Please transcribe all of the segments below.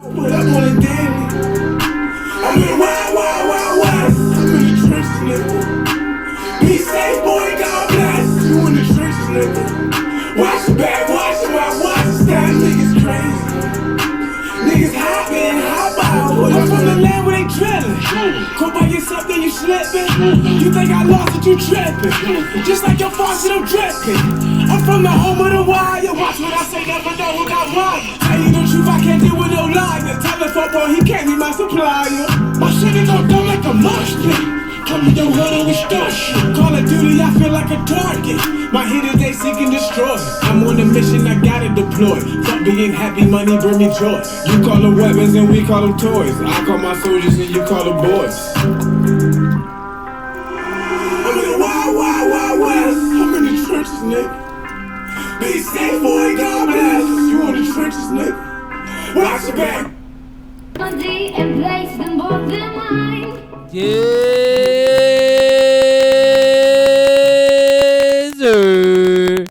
But I'm on it daily. I'm in the wild, wild, wild west. I'm in the trenches, nigga. Be safe, boy, God bless. You in the trenches, nigga. Watch your back, watch your mouth, watch your style. Niggas crazy. Niggas hop in, hop out. I'm from the land where they drillin'. Come by yourself, then you slippin'. You think I lost it, you trippin'. Just like your faucet, I'm drippin'. I'm from the home of the wire. Watch what I say, never know who got wire. Tell you the truth, I can't deal with no liar. Tell the fuck boy, he can't be my supplier. My shit is gon' go like a mosh pit. Come to your hood and we start shit. Call of Duty, I feel like a target. My hitters, they seek and destroy. I'm on a mission, I gotta deploy. Fuck being happy, money bring me joy. You call them weapons and we call them toys. I call my soldiers and you call them boys. I'm in the wild, wild, wild west. I'm in the trenches, nigga. Be safe, boy, God bless. You in the trenches, nigga. Watch your back. And place them both in mind. Yes, sir.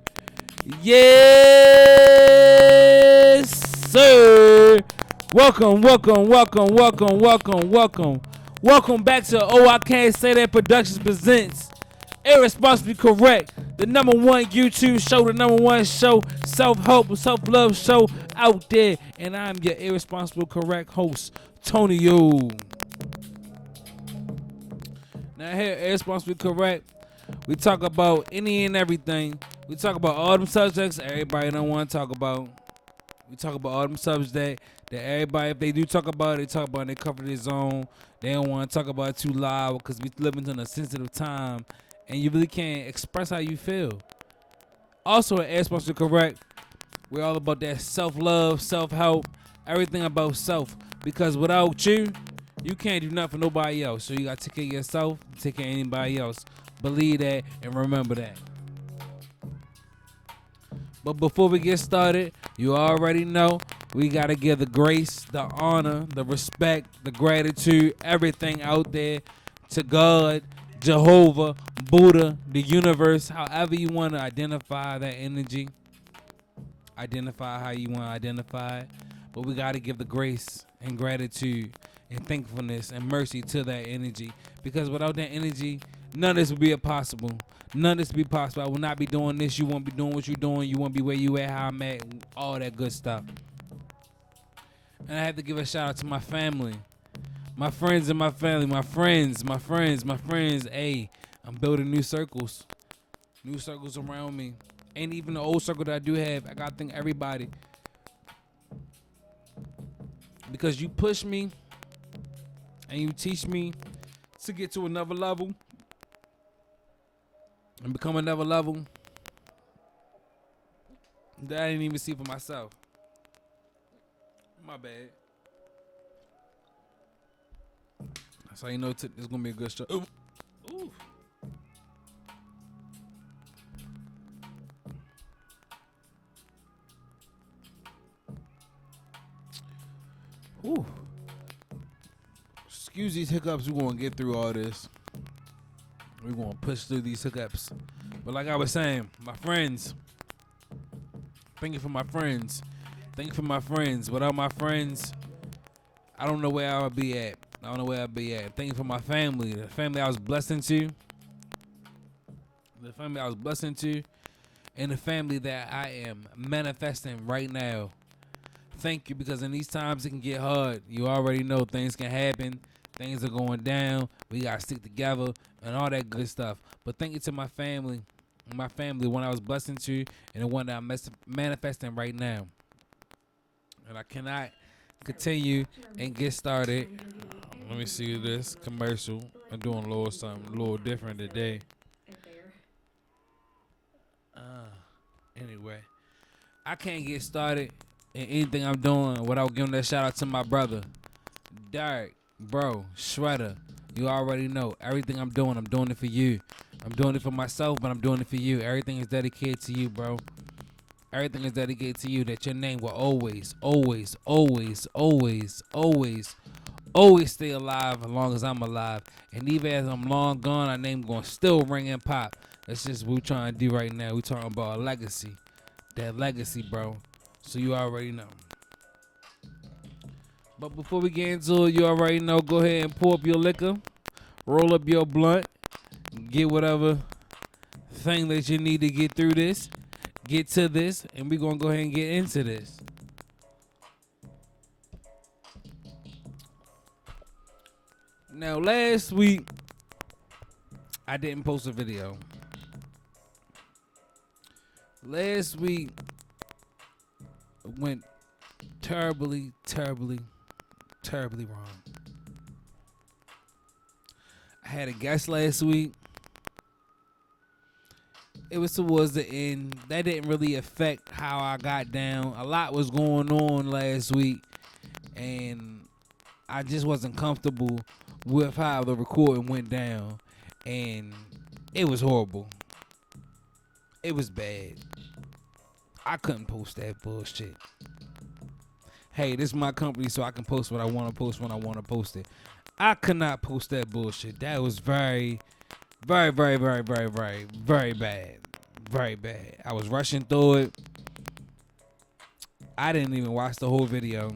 Yes, sir. Welcome back to Oh I Can't Say That Productions presents Irresponsibly Correct, the #1 YouTube show, the #1 show, self-help, self-love show out there. And I'm your Irresponsible Correct host, Tonyo. Now here, Irresponsibly Correct, we talk about any and everything. We talk about all them subjects everybody don't want to talk about. We talk about all them subjects that everybody, if they do talk about it, they talk about it in their comfort zone. They don't want to talk about it too loud because we live in a sensitive time and you really can't express how you feel. Also, at Irresponsibly Correct, we're all about that self-love, self-help, everything about self. Because without you, you can't do nothing for nobody else. So you got to take care of yourself, take care of anybody else. Believe that and remember that. But before we get started, you already know we got to give the grace, the honor, the respect, the gratitude, everything out there to God, Jehovah, Buddha, the universe, however you want to identify that energy. Identify how you want to identify it. But we got to give the grace and gratitude and thankfulness and mercy to that energy. Because without that energy, none of this would be possible. None of this would be possible. I will not be doing this. You won't be doing what you're doing. You won't be where you at, how I'm at, all that good stuff. And I have to give a shout out to my family. My friends and my family. My friends. Hey, I'm building new circles. New circles around me. And even the old circle that I do have, I got to thank everybody. Because you push me and you teach me to get to another level and become another level that I didn't even see for myself. My bad. That's how you know it's going to be a good show. Ooh. Ooh. Ooh. Excuse these hiccups. We're going to get through all this. We're going to push through these hiccups. But like I was saying, my friends. Thank you for my friends. Thank you for my friends. Without my friends, I don't know where I would be at. Thank you for my family. The family I was blessed into. And the family that I am manifesting right now. Thank you, because in these times it can get hard. You already know things can happen. Things are going down. We got to stick together and all that good stuff. But thank you to my family. My family, one I was blessed into, and the one that I'm manifesting right now. And I cannot continue and get started. Let me see this commercial. I'm doing a little something a little different today. Anyway, I can't get started in anything I'm doing without giving that shout out to my brother, Derek, bro, Shredder. You already know everything I'm doing it for you. I'm doing it for myself, but I'm doing it for you. Everything is dedicated to you, bro. Everything is dedicated to you, that your name will always stay alive as long as I'm alive. And even as I'm long gone, our name going to still ring and pop. That's just what we're trying to do right now. We're talking about a legacy. That legacy, bro. So you already know. But before we get into it, you already know, go ahead and pour up your liquor, roll up your blunt, get whatever thing that you need to get through this, get to this, and we're going to go ahead and get into this. Now, last week, I didn't post a video. Last week went terribly, terribly, terribly wrong. I had a guest last week. It was towards the end. That didn't really affect how I got down. A lot was going on last week, and I just wasn't comfortable with how the recording went down, and it was horrible. It was bad. I couldn't post that bullshit. Hey, this is my company, so I can post what I want to post when I want to post it. I could not post that bullshit. That was very, very, very, very, very, very, very bad. Very bad. I was rushing through it. I didn't even watch the whole video.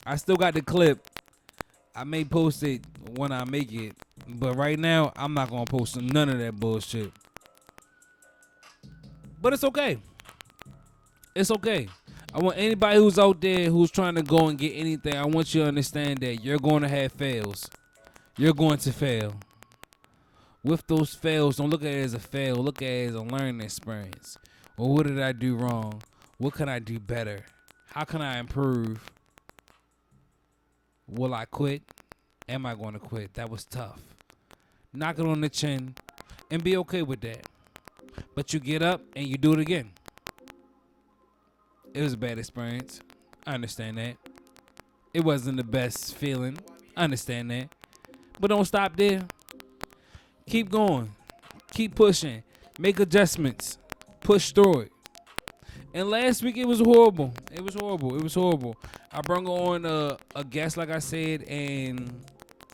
I still got the clip. I may post it when I make it, but right now, I'm not going to post none of that bullshit. But it's okay. It's okay. I want anybody who's out there who's trying to go and get anything, I want you to understand that you're going to have fails. You're going to fail. With those fails, don't look at it as a fail. Look at it as a learning experience. Well, what did I do wrong? What can I do better? How can I improve? Will I quit? Am I going to quit? That was tough. Knock it on the chin and be okay with that. But you get up and you do it again. It was a bad experience. I understand that. It wasn't the best feeling. I understand that. But don't stop there. Keep going. Keep pushing. Make adjustments. Push through it. And last week it was horrible. It was horrible. It was horrible. I brought on a guest, like I said, and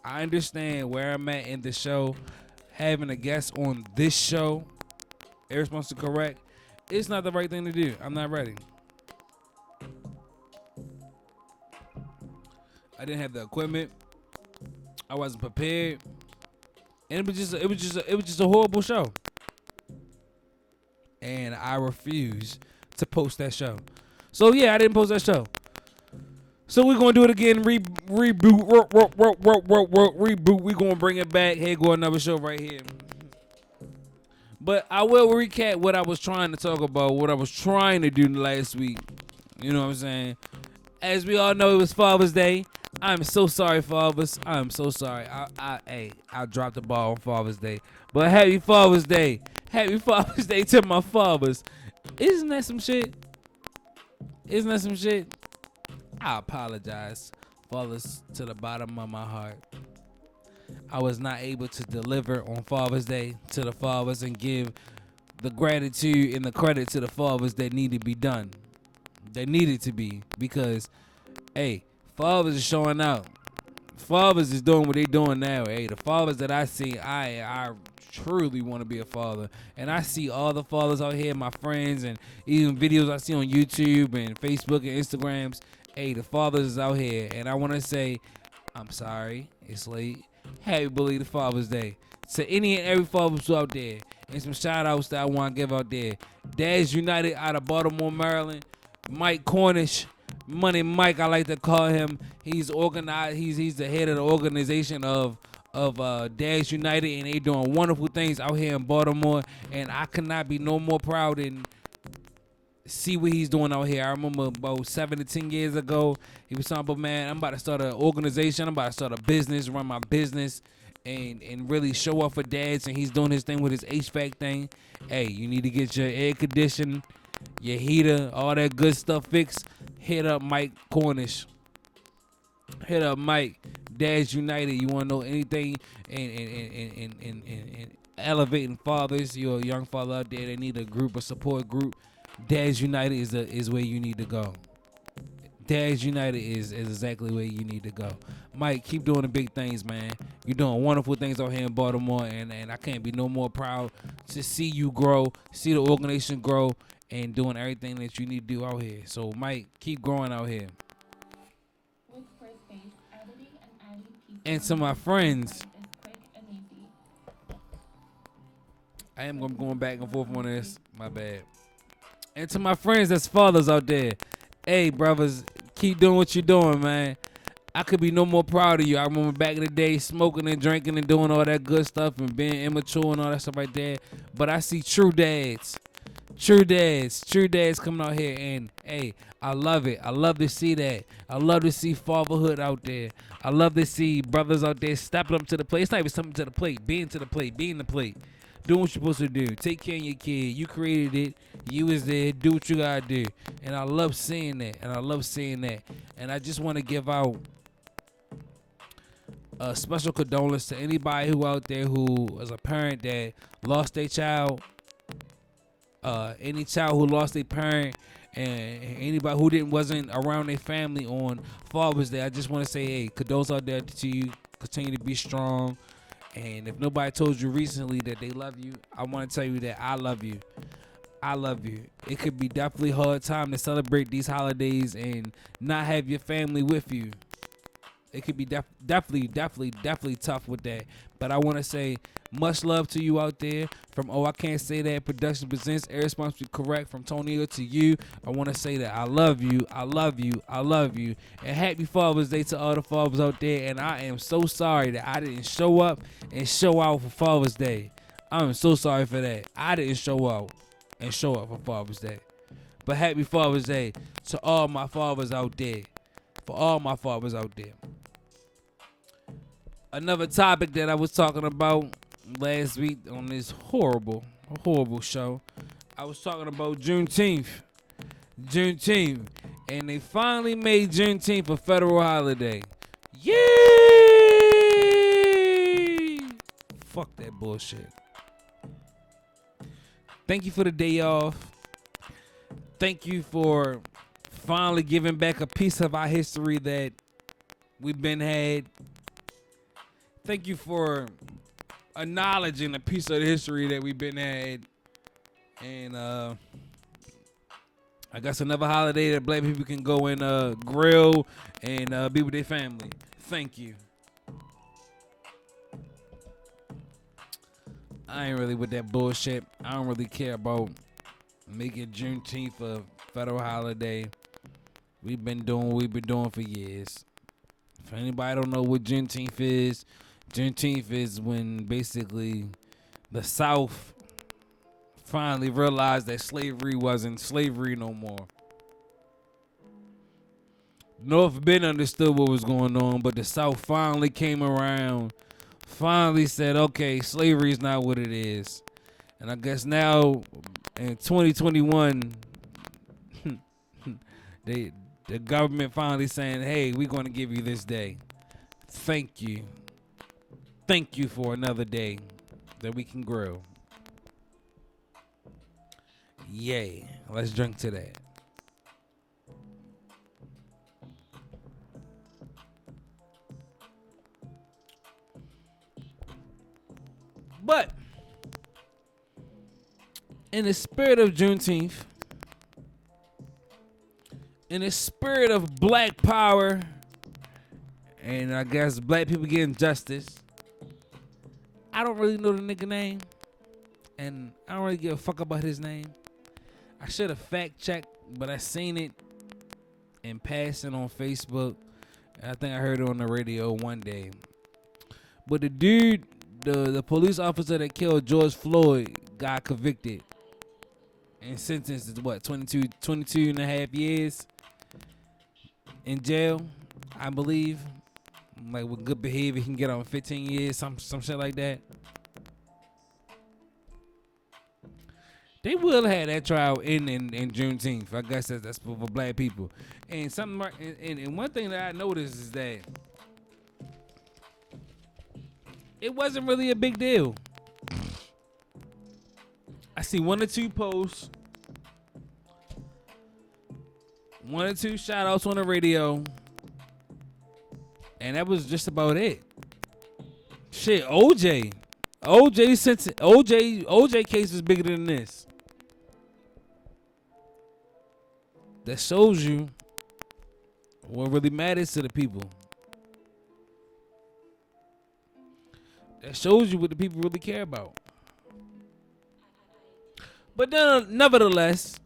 I understand where I'm at in the show. Having a guest on this show, Irresponsible Correct, it's not the right thing to do. I'm not ready. I didn't have the equipment. I wasn't prepared. And it was just a horrible show. And I refused to post that show. So yeah, I didn't post that show. So we're gonna do it again. Reboot. Reboot. We're gonna bring it back. Here go another show right here. But I will recap what I was trying to talk about, what I was trying to do last week. You know what I'm saying? As we all know, it was Father's Day. I'm so sorry, fathers. I'm so sorry. I dropped the ball on Father's Day. But happy Father's Day. Happy Father's Day to my fathers. Isn't that some shit? Isn't that some shit? I apologize, fathers, to the bottom of my heart. I was not able to deliver on Father's Day to the fathers and give the gratitude and the credit to the fathers that need to be done. That needed to be, because, hey, fathers is showing out. Fathers is doing what they doing now. Hey, the fathers that I see, I truly want to be a father. And I see all the fathers out here, my friends, and even videos I see on YouTube and Facebook and Instagrams. Hey, the fathers is out here. And I want to say, I'm sorry, it's late. Happy belated Father's Day to any and every fathers out there. And some shout outs that I want to give out there. Dads United out of Baltimore, Maryland. Mike Cornish, Money Mike, I like to call him. He's organized. He's the head of the organization of Dads United, and they doing wonderful things out here in Baltimore. And I could not be no more proud than see what he's doing out here. I remember about 7 to 10 years ago, he was talking about, man, I'm about to start an organization. I'm about to start a business, run my business, and really show up for dads. And he's doing his thing with his HVAC thing. Hey, you need to get your air conditioning, your heater, all that good stuff fixed. Hit up Mike Cornish. Hit up Mike. Dads United. You want to know anything in elevating fathers? You're a young father out there that need a group, a support group. Dads United is where you need to go. Dads United is exactly where you need to go. Mike, keep doing the big things, man. You're doing wonderful things out here in Baltimore, and I can't be no more proud to see you grow, see the organization grow, and doing everything that you need to do out here. So, Mike, keep growing out here. What's first things And to my friends, I am going back and forth on this. My bad. And to my friends that's fathers out there, hey, brothers, keep doing what you're doing, man. I could be no more proud of you. I remember back in the day smoking and drinking and doing all that good stuff and being immature and all that stuff right there. But I see true dads coming out here, and hey, I love it. I love to see that. I love to see fatherhood out there. I love to see brothers out there stepping up to the plate. It's not even stepping to the plate, being to the plate, being the plate. Doing what you're supposed to do. Take care of your kid. You created it. You was there. Do what you gotta do. And I love seeing that. And I just want to give out a special condolence to anybody who out there who is a parent that lost their child. Any child who lost their parent, and anybody who wasn't around their family on Father's Day. I just want to say, hey, condolences out there to you. Continue to be strong. And if nobody told you recently that they love you, I want to tell you that I love you. I love you. It could be definitely a hard time to celebrate these holidays and not have your family with you. It could be definitely tough with that. But I want to say much love to you out there. From I Can't Say That Production presents Irresponsibly Correct from Tonio to you. I want to say that I love you. I love you. I love you. And happy Father's Day to all the fathers out there. And I am so sorry that I didn't show up and show out for Father's Day. I'm so sorry for that. I didn't show out and show up for Father's Day. But happy Father's Day to all my fathers out there. For all my fathers out there. Another topic that I was talking about last week on this horrible show, I was talking about Juneteenth, and they finally made Juneteenth a federal holiday. Yay! Fuck that bullshit. Thank you for the day off. Thank you for finally giving back a piece of our history that we've been had. Thank you for acknowledging a piece of the history that we've been had. And I guess another holiday that black people can go and grill and be with their family. Thank you. I ain't really with that bullshit. I don't really care about making Juneteenth a federal holiday. We've been doing what we've been doing for years. If anybody don't know what Juneteenth is when basically the South finally realized that slavery wasn't slavery no more. North been understood what was going on, but the South finally came around, finally said, okay, slavery is not what it is. And I guess now in 2021, the government finally saying, hey, we're going to give you this day. Thank you. Thank you for another day that we can grill. Yay. Let's drink to that. But in the spirit of Juneteenth, in the spirit of black power, and I guess black people getting justice, I don't really know the nigga name, and I don't really give a fuck about his name. I should have fact checked, but I seen it in passing on Facebook, and I think I heard it on the radio one day. But the dude, the police officer that killed George Floyd got convicted and sentenced to what, 22 and a half years in jail, I believe. Like with good behavior, he can get on 15 years, some shit like that. They will have that trial in Juneteenth. I guess that's for black people. And something, and one thing that I noticed is that it wasn't really a big deal. I see one or two posts, one or two shout outs on the radio, and that was just about it. Shit, OJ case is bigger than this. That shows you what really matters to the people. That shows you what the people really care about. But then, nevertheless,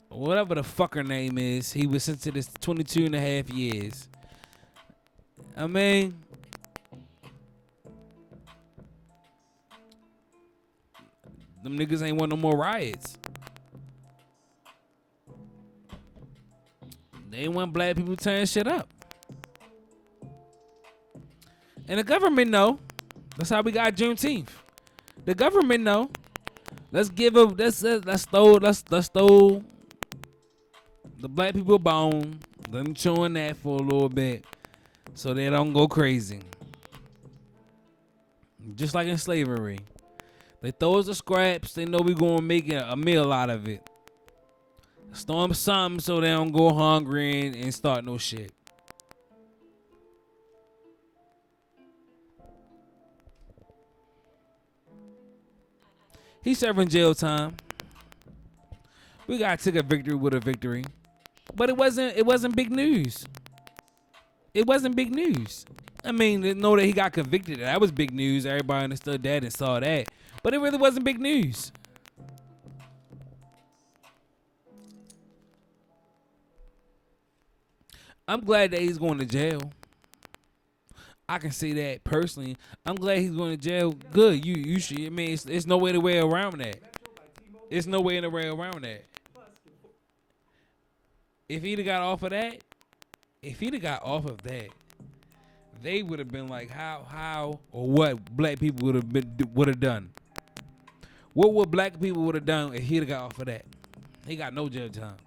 whatever the fuck her name is, he was sentenced to this 22 and a half years. I mean, them niggas ain't want no more riots. They ain't want black people tearing shit up. And the government know. That's how we got Juneteenth. The government know. Let's give them. Let's throw the black people a bone. Let them chew on that for a little bit, so they don't go crazy. Just like in slavery, they throw us the scraps. They know we gonna make a meal out of it. Storm something so they don't go hungry and start no shit. He's serving jail time. We gotta take a victory with a victory. But it wasn't big news. It wasn't big news. I mean, to know that he got convicted, that was big news. Everybody understood that and saw that. But it really wasn't big news. I'm glad that he's going to jail. I can say that personally. I'm glad he's going to jail. Good. You should. I mean, it's no way around that. It's no way in the way around that. If he'd have got off of that, they would have been like, how or what black people would have done. What would black people would have done if he'd have got off of that? He got no jail time.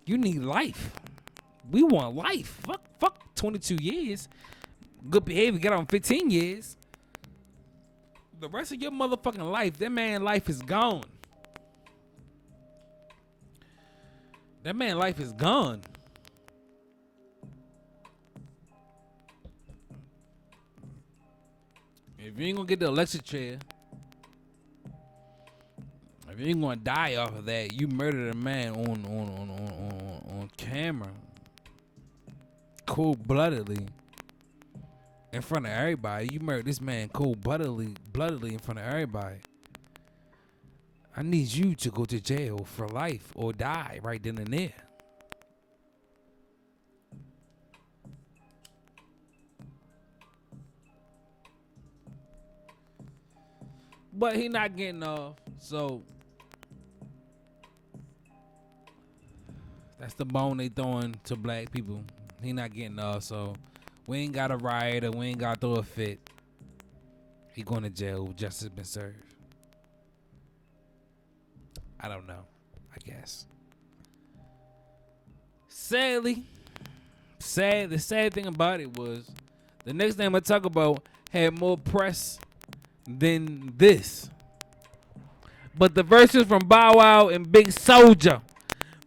You need life. We want life. Fuck 22 years. Good behavior, get on 15 years. The rest of your motherfucking life, that man's life is gone. That man's life is gone. If you ain't gonna get the electric chair, if you ain't gonna die off of that, you murdered a man on camera, cold-bloodedly, in front of everybody. You murdered this man cold-bloodedly in front of everybody. I need you to go to jail for life or die right then and there. But he not getting off, so that's the bone they throwing to black people. He not getting off, so we ain't got a riot or we ain't got to throw a fit. He going to jail. Justice been served. I don't know. I guess. The sad thing about it was the next thing I'm gonna talk about had more press than this. But the verses from Bow Wow and Big Soulja.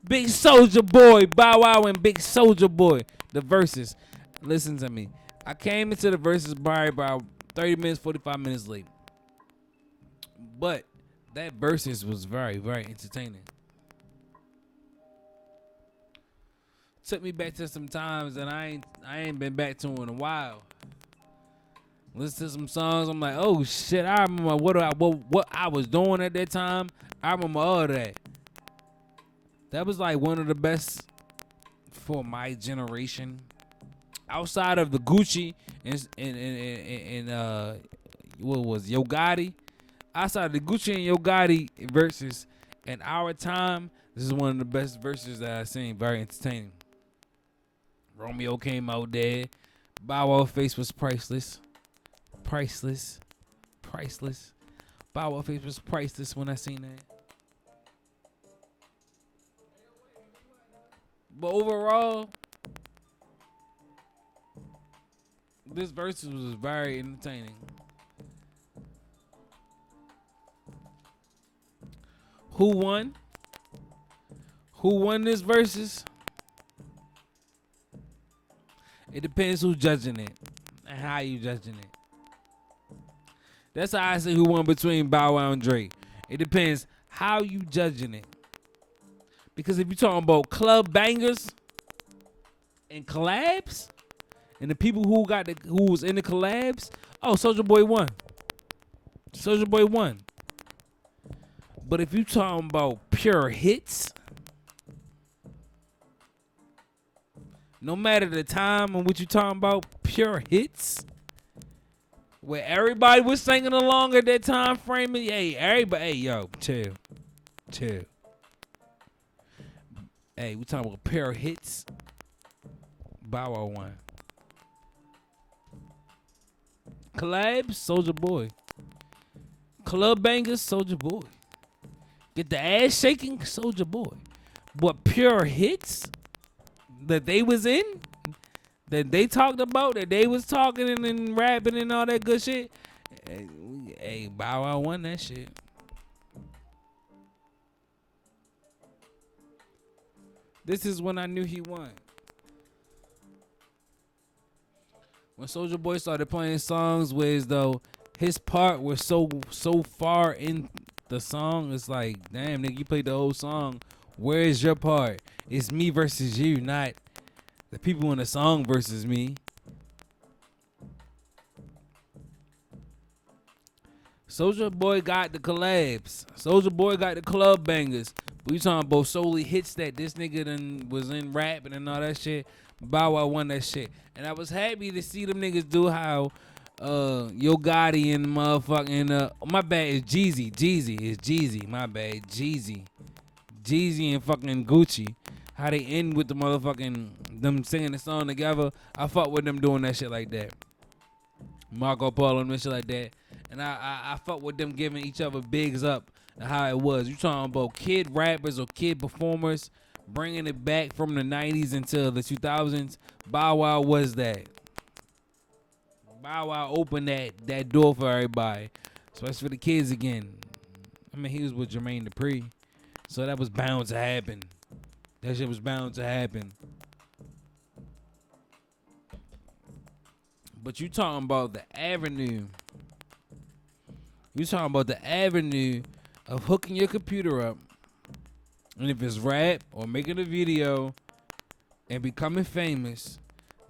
Big Soulja Boy. Bow Wow and Big Soulja Boy. The verses. Listen to me. I came into the verses by about 30 minutes, 45 minutes late. But that verses was very, very entertaining. Took me back to some times that I ain't been back to in a while. Listen to some songs, I'm like, oh shit, I remember what I was doing at that time. I remember all of that. That was like one of the best for my generation. Outside of the Gucci and what was Yo Gotti. Outside of the Gucci and Yo Gotti verses in our time, this is one of the best verses that I've seen. Very entertaining. Romeo came out there. Bow Wow face was priceless. Priceless. Bow Wow face was priceless when I seen that. But overall, this versus was very entertaining. Who won? Who won this versus? It depends who's judging it and how you judging it. That's how I say who won between Bow Wow and Drake. It depends how you judging it. Because if you're talking about club bangers and collabs, and the people who was in the collabs, Oh, Soulja Boy won. Soulja Boy won. But if you talking about pure hits, no matter the time and what you talking about, pure hits, where everybody was singing along at that time frame, hey, everybody, hey, yo, chill. Hey, we talking about pure hits. Bow Wow won. Collabs, Soulja Boy. Club bangers, Soulja Boy. Get the ass shaking, Soulja Boy. But pure hits that they was in, that they talked about, that they was talking and rapping and all that good shit. Hey, Bow Wow won that shit. This is when I knew he won. When Soulja Boy started playing songs where as though his part was so far in the song, it's like, damn, nigga, you played the whole song. Where is your part? It's me versus you, not the people in the song versus me. Soulja Boy got the collabs. Soulja Boy got the club bangers. But you talking about solely hits that this nigga done was in rapping and all that shit. Bow Wow won that shit. And I was happy to see them niggas do how Yo Gotti and motherfucking my bad, is Jeezy. Jeezy, my bad. Jeezy and fucking Gucci. How they end with the motherfucking them singing the song together. I fuck with them doing that shit like that. Marco Polo and shit like that. And I fuck with them giving each other bigs up and how it was. You talking about kid rappers or kid performers bringing it back from the 90s until the 2000s. Bow Wow was that. Bow Wow opened that door for everybody, especially for the kids again. I mean, he was with Jermaine Dupri, so that was bound to happen. That shit was bound to happen. But you talking about the avenue. You talking about the avenue of hooking your computer up, and if it's rap or making a video and becoming famous,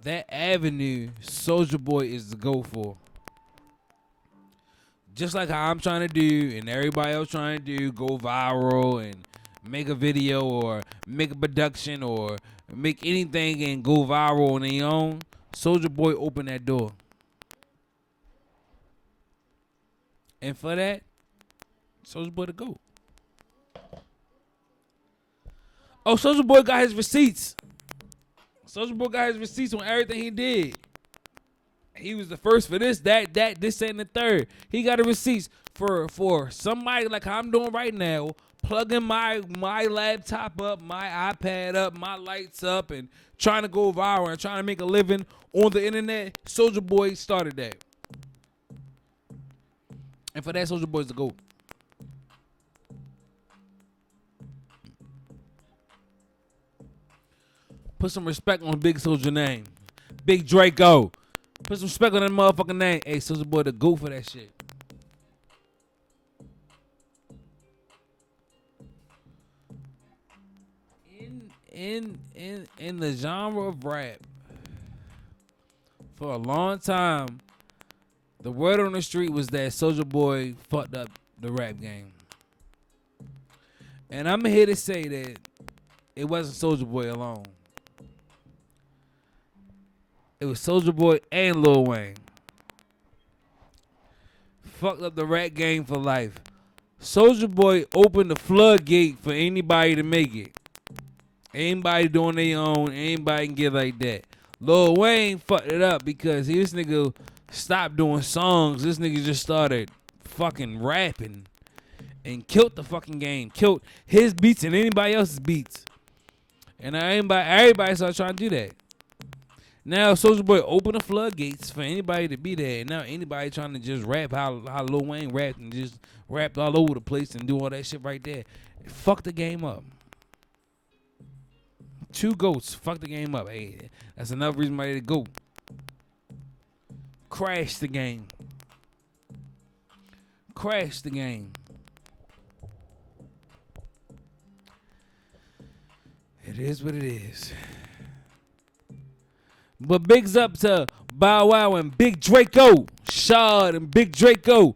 that avenue Soulja Boy is the go for. Just like how I'm trying to do and everybody else trying to do, go viral and make a video or make a production or make anything and go viral on their own. Soulja Boy opened that door. And for that, Soulja Boy to go. Oh, Soulja Boy got his receipts. Soulja Boy got his receipts on everything he did. He was the first for this, that, this, and the third. He got the receipts for somebody like how I'm doing right now, plugging my laptop up, my iPad up, my lights up, and trying to go viral and trying to make a living on the internet. Soulja Boy started that. And for that, Soulja Boy's the GOAT. Put some respect on Big Soulja name. Big Draco. Put some respect on that motherfucking name. Hey, Soulja Boy the GOAT for that shit. In the genre of rap, for a long time, the word on the street was that Soulja Boy fucked up the rap game. And I'm here to say that it wasn't Soulja Boy alone. It was Soulja Boy and Lil Wayne. Fucked up the rap game for life. Soulja Boy opened the floodgate for anybody to make it. Anybody doing their own, anybody can get like that. Lil Wayne fucked it up because this nigga stopped doing songs. This nigga just started fucking rapping and killed the fucking game. Killed his beats and anybody else's beats. And everybody started trying to do that. Now Soulja Boy opened the floodgates for anybody to be there. And now anybody trying to just rap how Lil Wayne rapped and just rapped all over the place and do all that shit right there. It fucked the game up. Two GOATs fucked the game up. Hey, that's enough reason why they go. Crash the game. Crash the game. It is what it is. But bigs up to Bow Wow and Big Draco. Shard and Big Draco.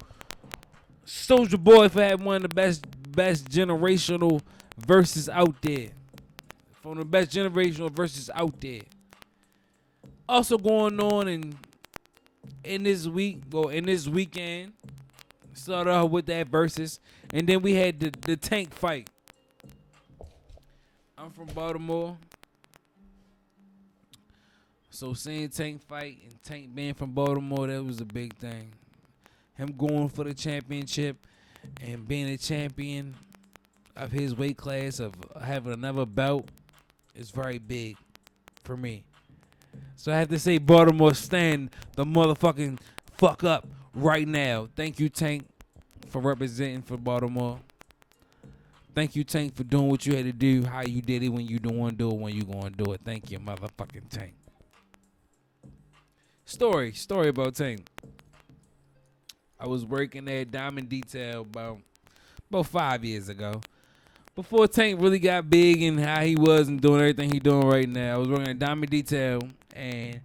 Soldier Boy for having one of the best generational verses out there. From the best generational verses out there. Also going on in this week, well, in this weekend, started off with that verses, and then we had the Tank fight. I'm from Baltimore, so seeing Tank fight and Tank being from Baltimore, that was a big thing. Him going for the championship and being a champion of his weight class, of having another belt, is very big for me. So I have to say, Baltimore, stand the motherfucking fuck up right now. Thank you, Tank, for representing for Baltimore. Thank you, Tank, for doing what you had to do, how you did it, when you don't want to do it, when you going to do it. Thank you, motherfucking Tank. Story about Tank. I was working at Diamond Detail about 5 years ago. Before Tank really got big and how he was and doing everything he doing right now. I was working at Diamond Detail, and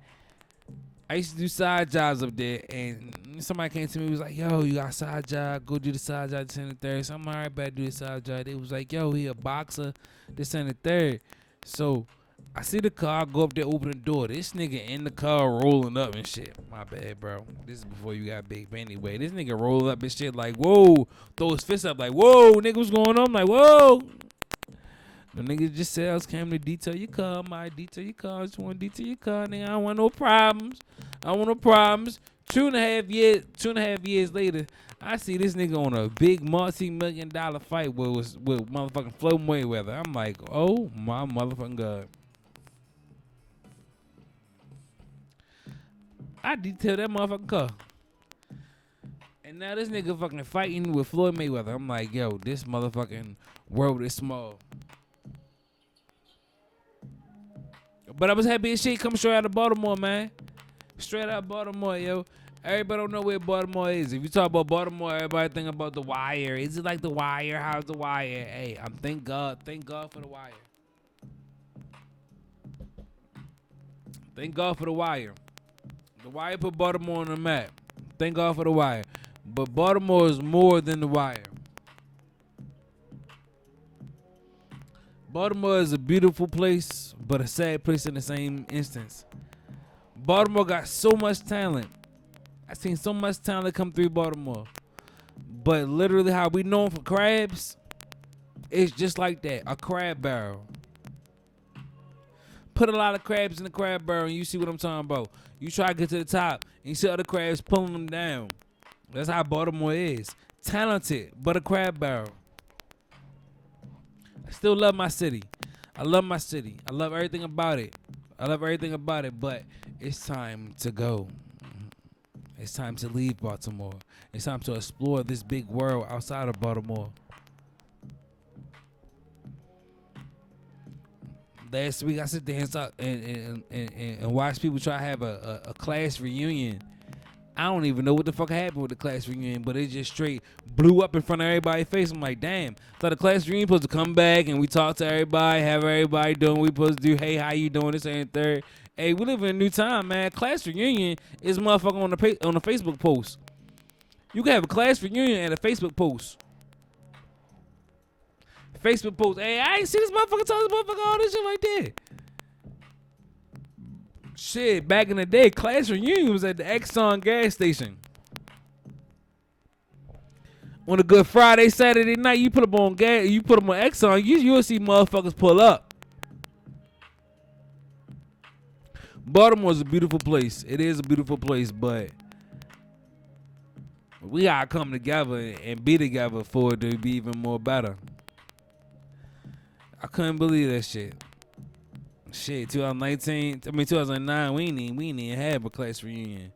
I used to do side jobs up there, and somebody came to me and was like, yo, you got a side job, go do the side job this and the third. So I'm all right, better do the side job. They was like, yo, he a boxer, this and the third. So I see the car, I go up there, open the door. This nigga in the car rolling up and shit. My bad, bro. This is before you got big. But anyway, this nigga roll up and shit like, whoa. Throw his fist up like, whoa, nigga, what's going on? I'm like, whoa. The nigga just said I was coming to detail your car. I might detail your car. I just want to detail your car, nigga. I don't want no problems. 2.5 years later, I see this nigga on a big multi-million-dollar fight with motherfucking Floyd Mayweather. I'm like, oh my motherfucking God. I detailed that motherfucking car. And now this nigga fucking fighting with Floyd Mayweather. I'm like, yo, this motherfucking world is small. But I was happy as shit coming straight out of Baltimore, man. Straight out of Baltimore, yo. Everybody don't know where Baltimore is. If you talk about Baltimore, everybody think about The Wire. Is it like The Wire? How's The Wire? Hey, thank God for The Wire. Thank God for The Wire. The Wire put Baltimore on the map. Thank God for The Wire. But Baltimore is more than The Wire. Baltimore is a beautiful place, but a sad place in the same instance. Baltimore got so much talent. I seen so much talent come through Baltimore. But literally how we known for crabs, it's just like that, a crab barrel. Put a lot of crabs in the crab barrel and you see what I'm talking about. You try to get to the top and you see other crabs pulling them down. That's how Baltimore is. Talented, but a crab barrel. I still love my city. I love my city. I love everything about it. But it's time to go. It's time to leave Baltimore. It's time to explore this big world outside of Baltimore. Last week I sit there and watch people try to have a class reunion. I don't even know what the fuck happened with the class reunion, but it just straight blew up in front of everybody's face. I'm like, damn. So the class reunion supposed to come back and we talk to everybody, have everybody doing what we supposed to do. Hey, how you doing? This and third. Hey, we live in a new time, man. Class reunion is motherfucker on the Facebook post. You can have a class reunion and a Facebook post. Facebook post. Hey, I ain't see this motherfucker tell this motherfucker all this shit like that. Shit, back in the day, class reunion was at the Exxon gas station. On a good Friday, Saturday night, you put them on gas, you put them on Exxon, you'll see motherfuckers pull up. Baltimore's a beautiful place. It is a beautiful place, but we gotta come together and be together for it to be even more better. I couldn't believe that shit. Shit, 2009, we ain't even have a class reunion.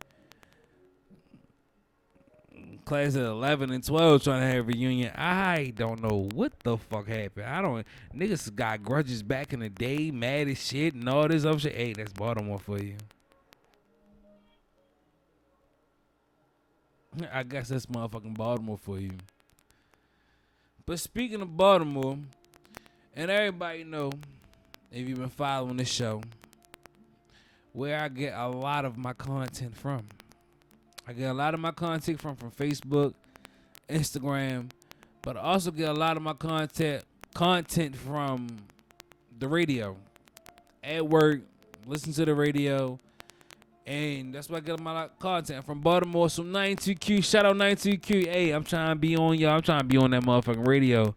Class at 11 and 12 trying to have a reunion. I don't know what the fuck happened. Niggas got grudges back in the day, mad as shit and all this other shit. Hey, that's Baltimore for you. I guess that's motherfucking Baltimore for you. But speaking of Baltimore, and everybody know, if you've been following this show, where I get a lot of my content from. I get a lot of my content from Facebook, Instagram, but I also get a lot of my content from the radio. At work, listen to the radio, and that's where I get my content from Baltimore. So 92Q, shout out 92Q. Hey, I'm trying to be on y'all. I'm trying to be on that motherfucking radio.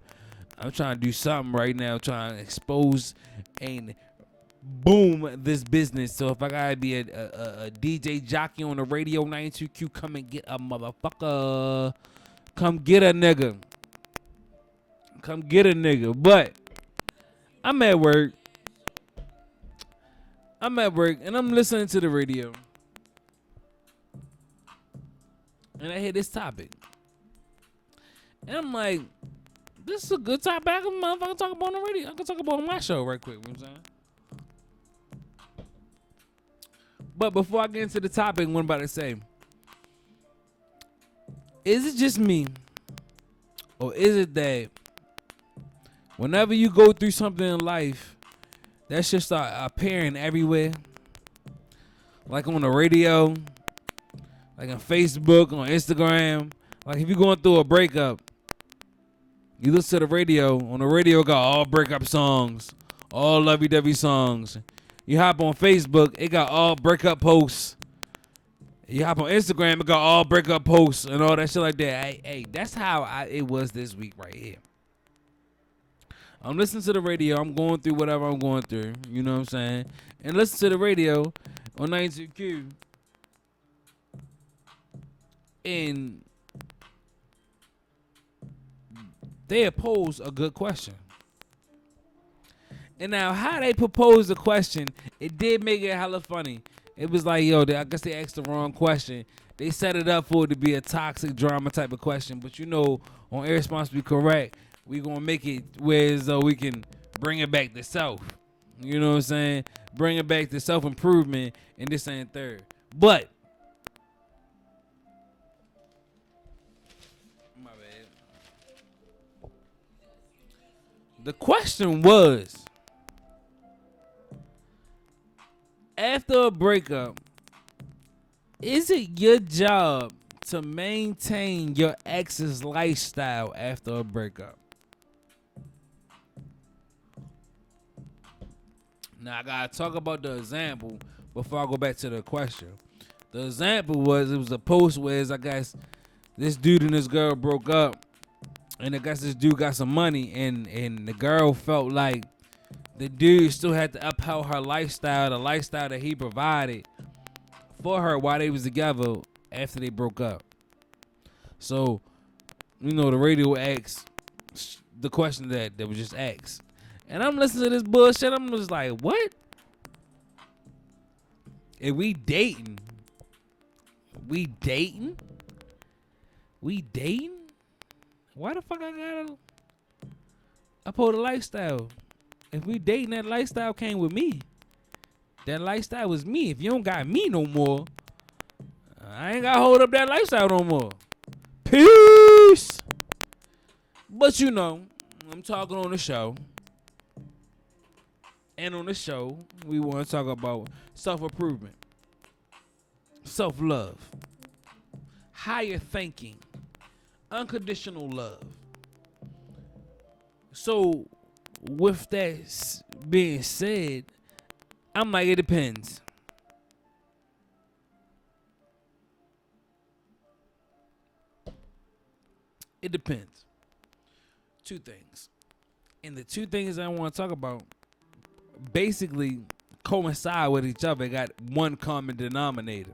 I'm trying to do something right now, trying to expose and boom this business. So if I gotta be a DJ jockey on the radio, 92Q, come and get a motherfucker. Come get a nigga. Come get a nigga. But I'm at work. And I'm listening to the radio. And I hear this topic. And I'm like, this is a good topic. I can motherfucker talk about on the radio. I can talk about on my show right quick. You know what I'm saying? But before I get into the topic, what I'm about to say, is it just me? Or is it that whenever you go through something in life, that shit start appearing everywhere? Like on the radio, like on Facebook, on Instagram. Like if you're going through a breakup, you listen to the radio. On the radio, got all breakup songs, all lovey-dovey songs. You hop on Facebook, it got all breakup posts. You hop on Instagram, it got all breakup posts and all that shit like that. Hey, that's how it was this week right here. I'm listening to the radio. I'm going through whatever I'm going through. You know what I'm saying? And listen to the radio on 92Q. And they pose a good question. And now how they proposed the question, it did make it hella funny. It was like, yo, I guess they asked the wrong question. They set it up for it to be a toxic drama type of question. But you know, on Irresponsibly Correct, we going to make it where as though we can bring it back to self. You know what I'm saying? Bring it back to self-improvement and this ain't third. But, my bad. The question was, after a breakup, is it your job to maintain your ex's lifestyle after a breakup? Now, I got to talk about the example before I go back to the question. The example was, it was a post where I guess this dude and this girl broke up, and I guess this dude got some money, and the girl felt like the dude still had to uphold her lifestyle, the lifestyle that he provided for her while they was together after they broke up. So, you know, the radio asked the question that was just asked. And I'm listening to this bullshit. I'm just like, what? If we dating? We dating? We dating? Why the fuck I gotta uphold a lifestyle? If we dating, that lifestyle came with me. That lifestyle was me. If you don't got me no more, I ain't got to hold up that lifestyle no more. Peace. But you know, I'm talking on the show. And on the show, we want to talk about self-improvement, self-love, higher thinking, unconditional love. So, with that being said, I'm like, it depends. It depends. Two things. And the two things I want to talk about basically coincide with each other, got one common denominator.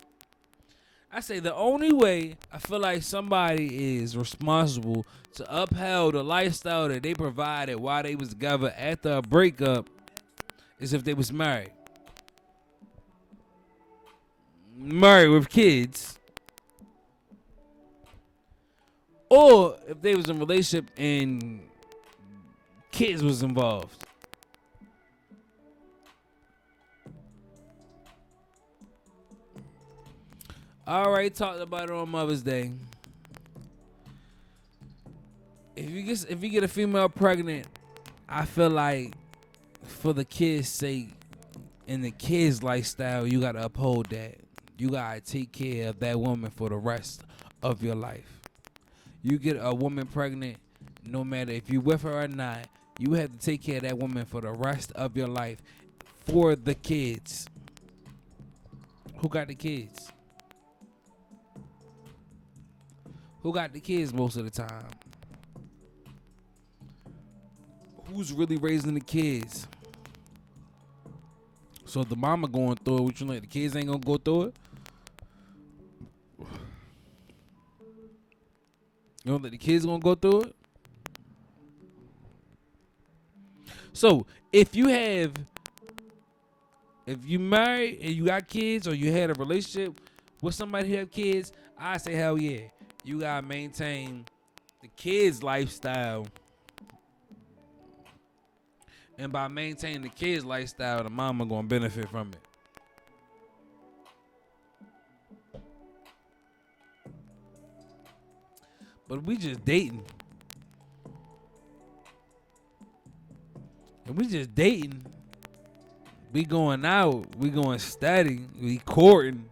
I say the only way I feel like somebody is responsible to uphold the lifestyle that they provided while they was together after a breakup is if they was married. Married with kids. Or if they was in a relationship and kids was involved. I already talked about it on Mother's Day. If you get a female pregnant, I feel like for the kids' sake and the kids' lifestyle, you gotta uphold that. you gotta take care of that woman for the rest of your life. You get a woman pregnant, no matter if you with her or not, you have to take care of that woman for the rest of your life, for the kids. Who got the kids? Who got the kids most of the time? Who's really raising the kids? So if the mama going through it, what you think, the kids ain't gonna go through it? You don't think the kids gonna go through it? So if you married and you got kids, or you had a relationship with somebody who have kids, I say hell yeah. You gotta maintain the kids' lifestyle. And by maintaining the kids' lifestyle, the mama gonna benefit from it. But we just dating. And we just dating. We going out. We going steady. We courting.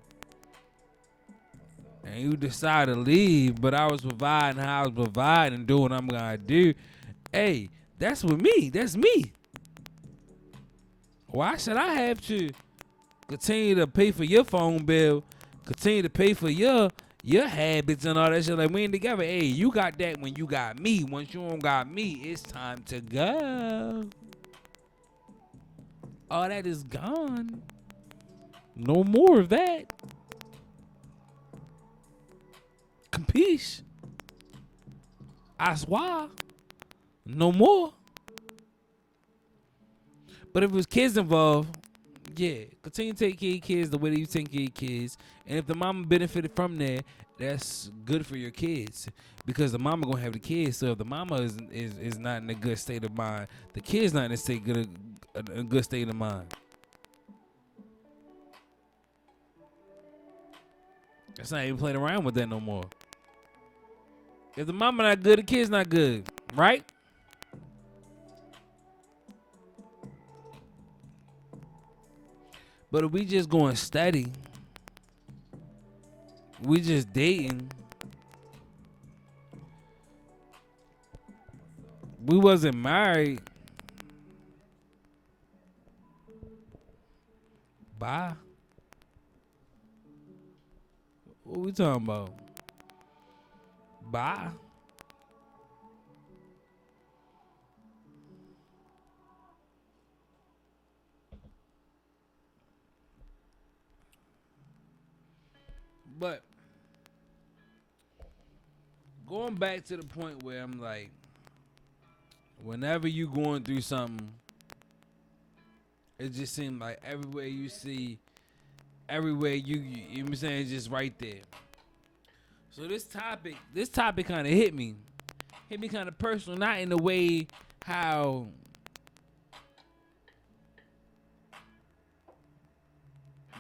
And you decide to leave, but I was providing how I was providing, doing what I'm gonna do. Hey, that's with me. That's me. Why should I have to continue to pay for your phone bill, continue to pay for your habits and all that shit? Like, we ain't together. Hey, you got that when you got me. Once you don't got me, it's time to go. All that is gone. No more of that. Capiche? I swear. No more. But if it was kids involved, yeah, continue to take care of your kids the way that you take care of your kids. And if the mama benefited from that, that's good for your kids, because the mama gonna have the kids. So if the mama is not in a good state of mind, the kid's not in a good state of mind. That's not even playing around with that no more. If the mama not good, the kid's not good, right? But if we just going steady, we just dating, we wasn't married, bye. What we talking about? Bye. But going back to the point where I'm like, whenever you going through something, it just seems like everywhere you see, everywhere you know what I'm saying, it's just right there. So this topic kind of hit me kind of personal, not in the way how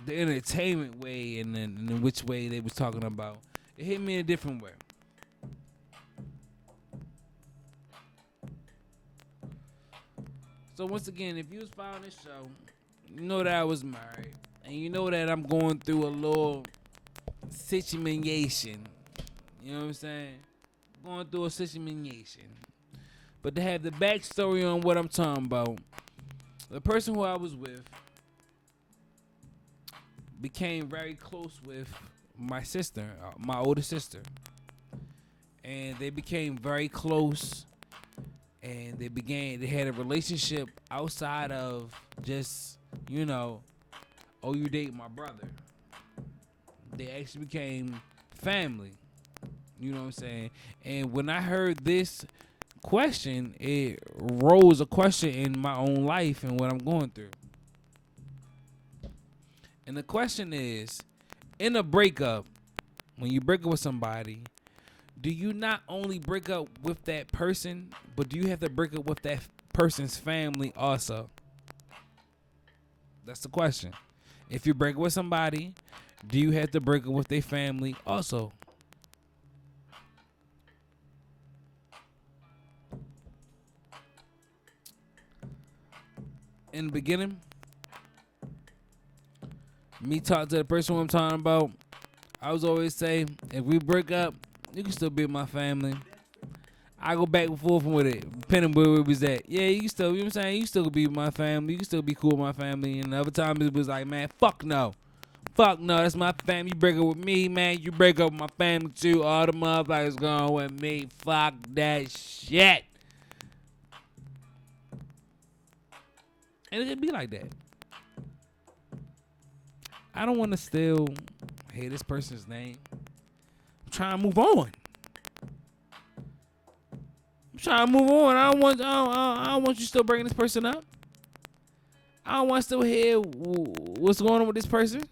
the entertainment way and then in which way they was talking about. It hit me in a different way. So once again, if you was following this show, you know that I was married, and you know that I'm going through a little situation. You know what I'm saying? Going through a situation. But to have the backstory on what I'm talking about, the person who I was with became very close with my sister, my older sister. And they became very close, and they had a relationship outside of just, you know, oh, you date my brother. They actually became family. You know what I'm saying? And when I heard this question, it rose a question in my own life and what I'm going through. And the question is, in a breakup, when you break up with somebody, do you not only break up with that person, but do you have to break up with that person's family also? That's the question. If you break up with somebody, do you have to break up with their family also? In the beginning, Me talk to the person who I'm talking about. I was always say, if we break up, you can still be my family. I go back and forth with it, depending where we was at. Yeah, you can still, you know what I'm saying? You still be my family. You can still be cool with my family. And the other time it was like, man, fuck no. Fuck no, that's my family. You break up with me, man. You break up with my family too. All the motherfuckers going with me. Fuck that shit. And it could be like that. I don't want to still hear this person's name. I'm trying to move on. I'm trying to move on. I don't want you still bringing this person up. I don't want to still hear what's going on with this person.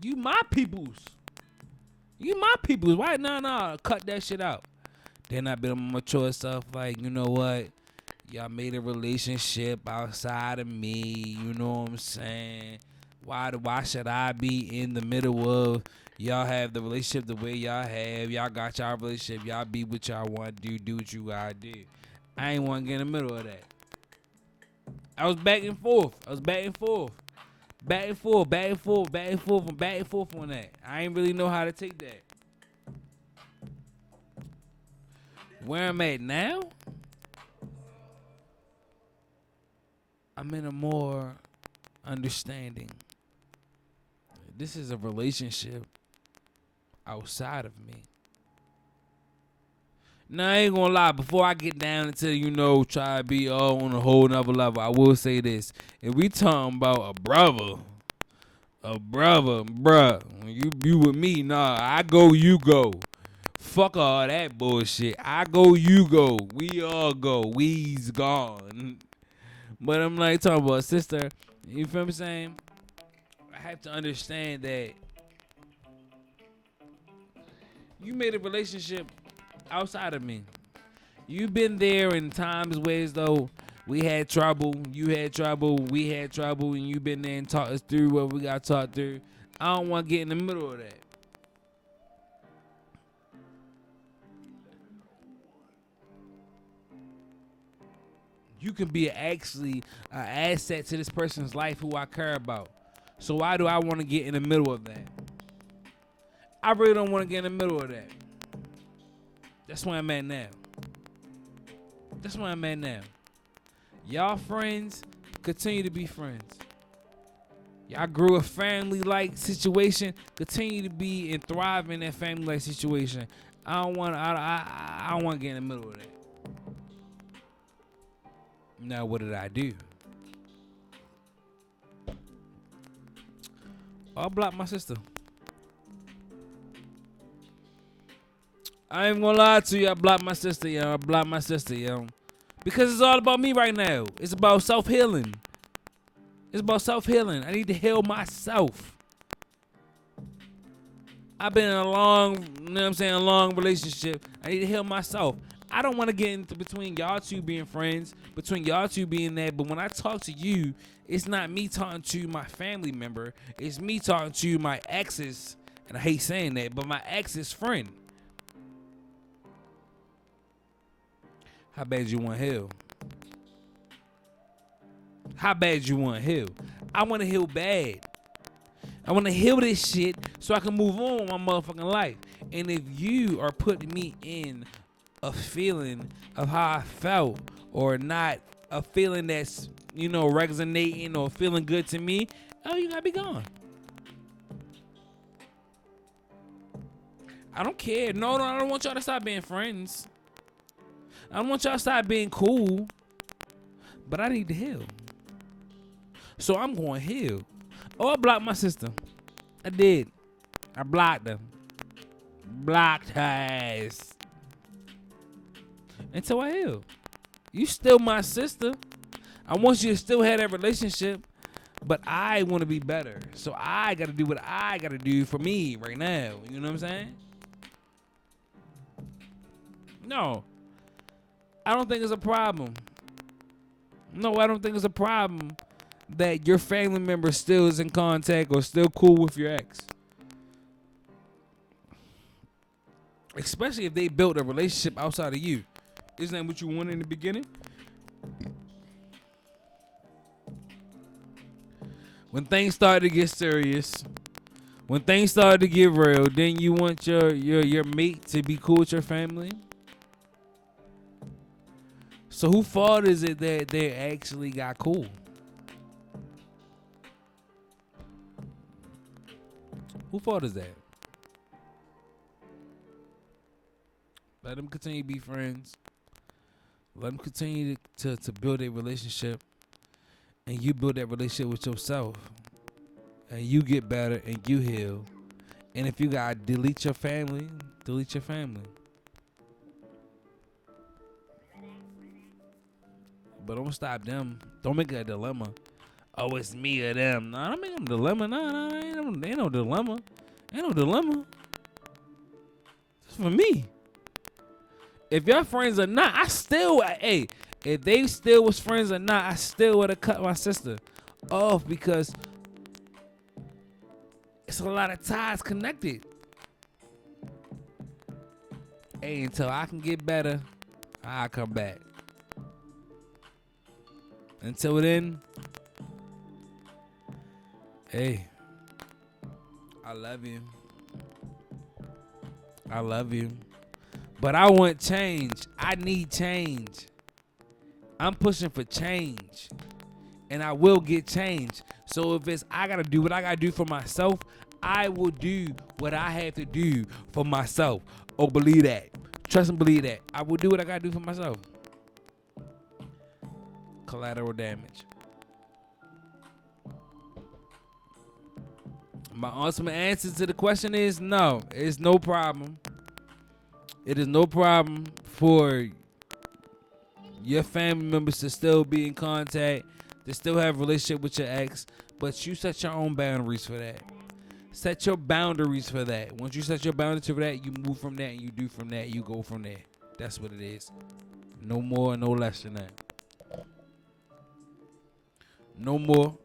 You my peoples. You my peoples. Why? Nah. Cut that shit out. Then I been on mature stuff like, you know what? Y'all made a relationship outside of me. You know what I'm saying? Why should I be in the middle of y'all have the relationship the way y'all have? Y'all got y'all relationship. Y'all be what y'all want to do what you gotta do. I ain't want to get in the middle of that. I was back and forth. Back and forth on that. I ain't really know how to take that. Where I'm at now, I'm in a more understanding. This is a relationship outside of me. Now, I ain't gonna lie. Before I get down into, try to be on a whole nother level, I will say this. If we talking about a brother, bruh, you with me, nah, I go, you go. Fuck all that bullshit. I go, you go. We all go. We's gone. But I'm like talking about a sister. You feel me saying? I have to understand that you made a relationship outside of me. You've been there in times where as though we had trouble, you had trouble, we had trouble, and you've been there and talked us through what we got taught through. I don't want to get in the middle of that. You can be actually an asset to this person's life who I care about. So why do I want to get in the middle of that? I really don't want to get in the middle of that. That's where I'm at now. Y'all friends, continue to be friends. Y'all grew a family-like situation, continue to be and thrive in that family-like situation. I don't want to get in the middle of that. Now, what did I do? I blocked my sister. I ain't gonna lie to you. I blocked my sister, yo. Because it's all about me right now. It's about self-healing. I need to heal myself. I've been in a long relationship. I need to heal myself. I don't want to get into between y'all two being friends, between y'all two being that. But when I talk to you, it's not me talking to my family member. It's me talking to my ex's, and I hate saying that, but my ex's friend. How bad you want to heal? I want to heal bad. I want to heal this shit so I can move on with my motherfucking life. And if you are putting me in a feeling of how I felt or not a feeling that's, resonating or feeling good to me, you gotta be gone. I don't care. No, I don't want y'all to stop being friends. I don't want y'all to stop being cool. But I need to heal. So I'm going to heal. I blocked my sister. I did. I blocked her. Blocked her ass. Until I heal. You still my sister. I want you to still have that relationship. But I want to be better. So I got to do what I got to do for me right now. You know what I'm saying? No. I don't think it's a problem. No, I don't think it's a problem that your family member still is in contact or still cool with your ex. Especially if they built a relationship outside of you. Isn't that what you wanted in the beginning? When things start to get serious, when things start to get real, then you want your mate to be cool with your family. So who fault is it that they actually got cool? Who fault is that? Let them continue to be friends. Let them continue to build a relationship. And you build that relationship with yourself. And you get better and you heal. And if you gotta delete your family, delete your family. But don't stop them. Don't make it a dilemma. Oh, it's me or them. Nah, don't make them a dilemma. Nah, ain't no dilemma. Ain't no dilemma. It's for me. If your friends or not, hey, if they still was friends or not, I still would have cut my sister off because it's a lot of ties connected. Hey, until I can get better, I'll come back. Until then, hey, I love you. I love you. But I want change. I need change. I'm pushing for change. And I will get change. So if it's I gotta do what I gotta do for myself, I will do what I have to do for myself. Oh, believe that. Trust and believe that. I will do what I gotta do for myself. Collateral damage. My ultimate answer to the question is no. It's no problem. It is no problem for your family members to still be in contact, to still have a relationship with your ex, but you set your own boundaries for that. Set your boundaries for that. Once you set your boundaries for that, you move from that and you do from that. You go from there. That's what it is. No more, no less than that. No more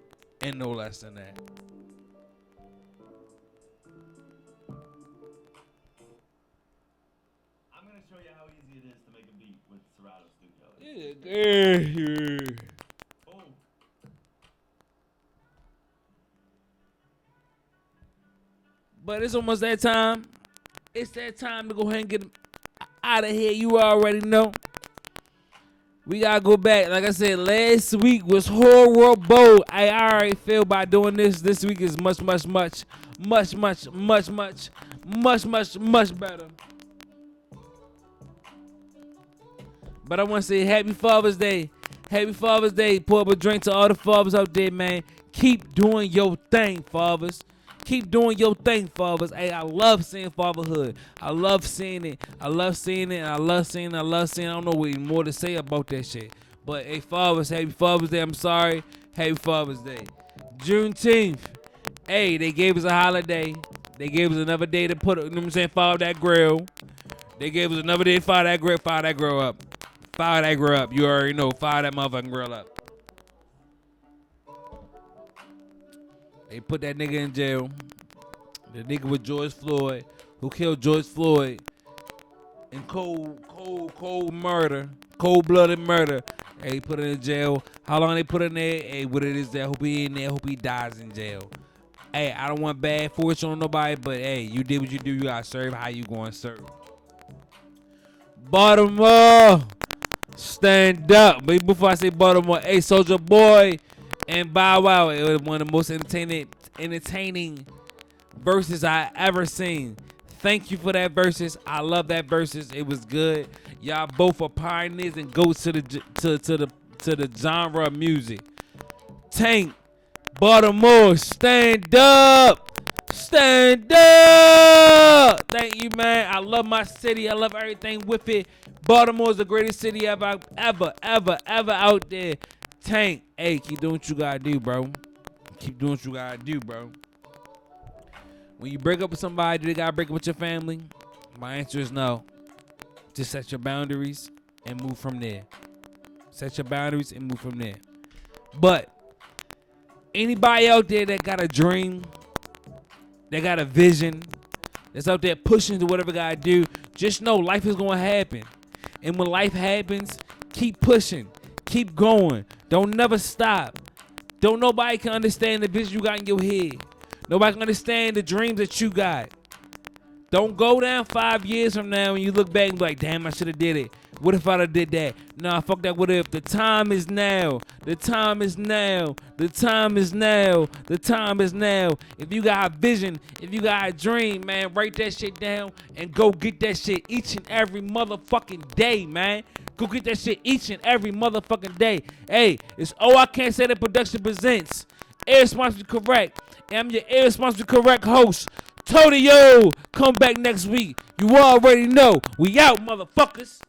and no less than that. I'm going to show you how easy it is to make a beat with Serato Studio. Yeah. Boom. But it's almost that time. It's that time to go ahead and get out of here. You already know. We gotta go back. Like I said, last week was horrible. I already feel by doing this. This week is much better. But I want to say Happy Father's Day. Happy Father's Day. Pour up a drink to all the fathers out there, man. Keep doing your thing, fathers. Keep doing your thing, fathers. Hey, I love seeing fatherhood. I love seeing it. I love seeing it. I love seeing it. I love seeing it. I don't know what more to say about that shit. But, hey, fathers, Happy Father's Day. I'm sorry. Happy Father's Day. Juneteenth. Hey, they gave us a holiday. They gave us another day to put, you know what I'm saying, fire that grill. They gave us another day to fire that grill up. Fire that grill up. You already know. Fire that motherfucking grill up. They put that nigga in jail. The nigga with George Floyd, who killed George Floyd in cold murder, cold-blooded murder. Hey, put it in jail. How long they put in there? Hey, what it is that? Hope he in there. Hope he dies in jail. Hey, I don't want bad fortune on nobody, but hey, you did what you do. You gotta serve how you going to serve. Baltimore, stand up. But before I say Baltimore, hey, Soulja Boy and Bow Wow, it was one of the most entertaining verses I ever seen. Thank you for that verses. I love that verses. It was good. Y'all both are pioneers and goats to the genre of music. Tank, Baltimore, stand up. Stand up. Thank you, man. I love my city. I love everything with it. Baltimore is the greatest city ever out there. Tank, hey, keep doing what you gotta do, bro. Keep doing what you gotta do, bro. When you break up with somebody, do they gotta break up with your family? My answer is no. Just set your boundaries and move from there. Set your boundaries and move from there. But anybody out there that got a dream, that got a vision, that's out there pushing to whatever gotta do, just know life is gonna happen. And when life happens, keep pushing. Keep going. Don't never stop. Don't nobody can understand the vision you got in your head. Nobody can understand the dreams that you got. Don't go down 5 years from now and you look back and be like, damn, I should have did it. What if I'd have did that? Nah, fuck that what if. The time is now. The time is now. The time is now. The time is now. If you got a vision, if you got a dream, man, write that shit down and go get that shit each and every motherfucking day, man. Go get that shit each and every motherfucking day. Hey, it's I Can't Say That Production presents Irresponsibly Correct. And I'm your Irresponsibly Correct host, Tonyo. Come back next week. You already know. We out, motherfuckers.